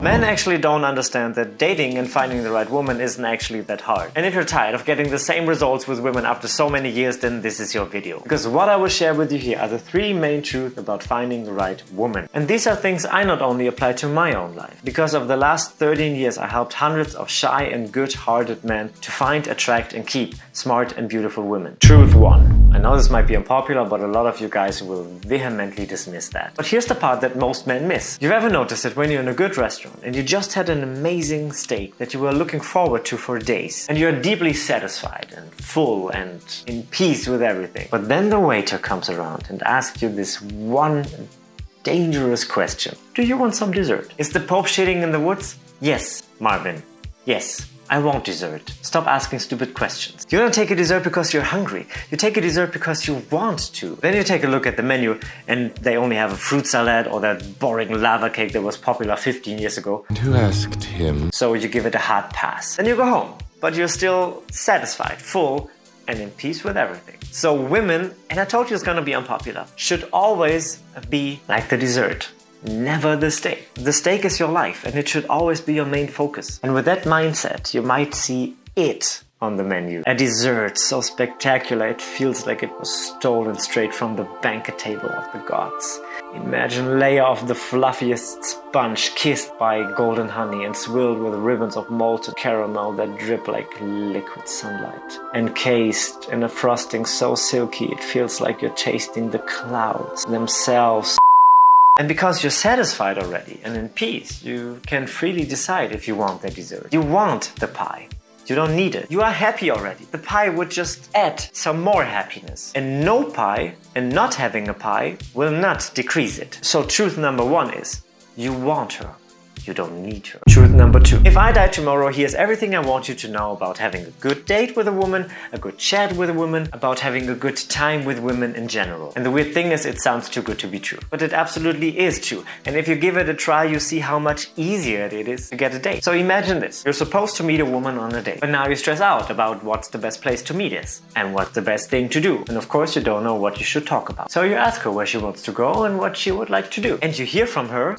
Men actually don't understand that dating and finding the right woman isn't actually that hard. And if you're tired of getting the same results with women after so many years, then this is your video. Because what I will share with you here are the 3 main truths about finding the right woman. And these are things I not only apply to my own life. Because of the last 13 years, I helped hundreds of shy and good-hearted men to find, attract and keep smart and beautiful women. Truth 1. I know this might be unpopular, but a lot of you guys will vehemently dismiss that. But here's the part that most men miss. You've ever noticed that when you're in a good restaurant and you just had an amazing steak that you were looking forward to for days, and you're deeply satisfied and full and in peace with everything. But then the waiter comes around and asks you this one dangerous question. Do you want some dessert? Is the Pope shitting in the woods? Yes, Marvin. Yes. I want dessert. Stop asking stupid questions. You don't take a dessert because you're hungry. You take a dessert because you want to. Then you take a look at the menu and they only have a fruit salad or that boring lava cake that was popular 15 years ago. And who asked him? So you give it a hard pass. Then you go home. But you're still satisfied, full, and in peace with everything. So women, and I told you it's gonna be unpopular, should always be like the dessert. Never the steak. The steak is your life and it should always be your main focus. And with that mindset, you might see it on the menu. A dessert so spectacular it feels like it was stolen straight from the banquet table of the gods. Imagine a layer of the fluffiest sponge kissed by golden honey and swirled with ribbons of malted caramel that drip like liquid sunlight. Encased in a frosting so silky it feels like you're tasting the clouds themselves. And because you're satisfied already and in peace, you can freely decide if you want that dessert. You want the pie. You don't need it. You are happy already. The pie would just add some more happiness. And no pie and not having a pie will not decrease it. So truth number 1 is, you want her. You don't need her. Truth number 2. If I die tomorrow, here's everything I want you to know about having a good date with a woman, a good chat with a woman, about having a good time with women in general. And the weird thing is, it sounds too good to be true. But it absolutely is true. And if you give it a try, you see how much easier it is to get a date. So imagine this. You're supposed to meet a woman on a date. But now you stress out about what's the best place to meet is. And what's the best thing to do. And of course, you don't know what you should talk about. So you ask her where she wants to go and what she would like to do. And you hear from her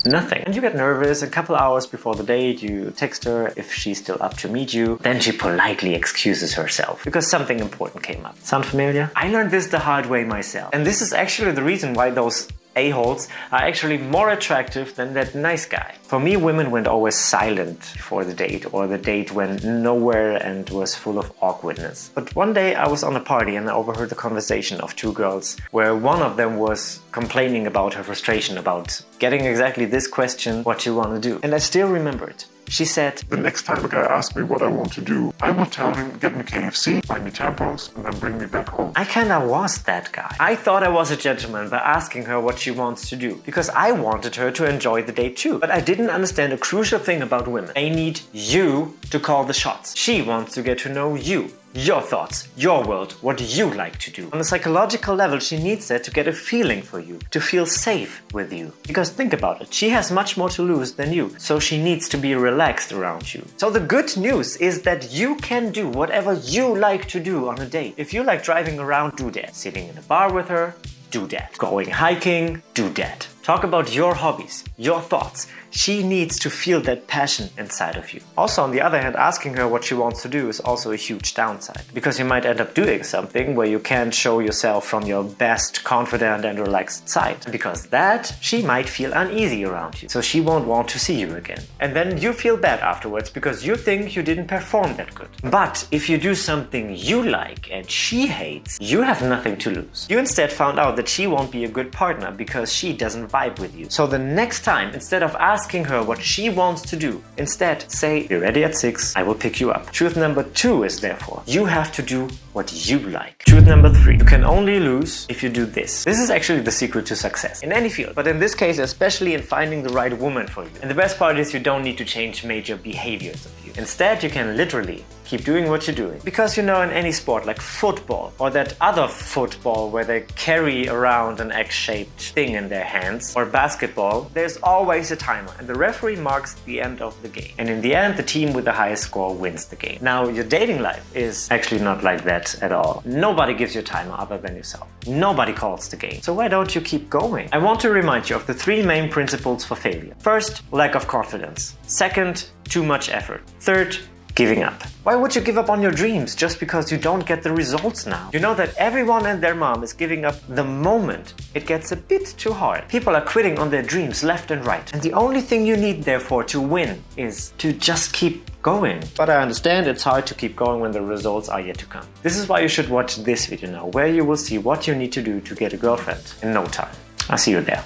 nothing. And you get nervous. A couple hours before the date, you text her if she's still up to meet you. Then she politely excuses herself because something important came up. Sound familiar? I learned this the hard way myself. And this is actually the reason why those a-holes are actually more attractive than that nice guy. For me, women went always silent before the date, or the date went nowhere and was full of awkwardness. But one day I was on a party and I overheard the conversation of 2 girls where one of them was complaining about her frustration about getting exactly this question, what you want to do. And I still remember it. She said, the next time a guy asks me what I want to do, I will tell him, get me KFC, buy me tampons, and then bring me back home. I kinda was that guy. I thought I was a gentleman by asking her what she wants to do, because I wanted her to enjoy the date too. But I didn't understand a crucial thing about women. They need you to call the shots. She wants to get to know you. Your thoughts, your world, what you like to do. On a psychological level, she needs that to get a feeling for you, to feel safe with you. Because think about it, she has much more to lose than you, so she needs to be relaxed around you. So the good news is that you can do whatever you like to do on a date. If you like driving around, do that. Sitting in a bar with her, do that. Going hiking, do that. Talk about your hobbies, your thoughts. She needs to feel that passion inside of you. Also, on the other hand, asking her what she wants to do is also a huge downside. Because you might end up doing something where you can't show yourself from your best, confident and relaxed side. Because that, she might feel uneasy around you. So she won't want to see you again. And then you feel bad afterwards because you think you didn't perform that good. But if you do something you like and she hates, you have nothing to lose. You instead found out that she won't be a good partner because she doesn't vibe with you. So the next time, instead of asking her what she wants to do, instead say, "You're ready at 6, I will pick you up." Truth number 2 is therefore, you have to do what you like. Truth number 3, you can only lose if you do this. This is actually the secret to success in any field, but in this case, especially in finding the right woman for you. And the best part is you don't need to change major behaviors of you. Instead, you can literally keep doing what you're doing. Because in any sport like football or that other football where they carry around an X-shaped thing in their hands, or basketball, there's always a timer and the referee marks the end of the game. And in the end, the team with the highest score wins the game. Now, your dating life is actually not like that that at all. Nobody gives you time other than yourself. Nobody calls the game. So why don't you keep going? I want to remind you of the 3 main principles for failure. First, lack of confidence. Second, too much effort. Third, giving up. Why would you give up on your dreams just because you don't get the results now? You know that everyone and their mom is giving up the moment it gets a bit too hard. People are quitting on their dreams left and right. And the only thing you need, therefore, to win is to just keep going. But I understand it's hard to keep going when the results are yet to come. This is why you should watch this video now, where you will see what you need to do to get a girlfriend in no time. I'll see you there.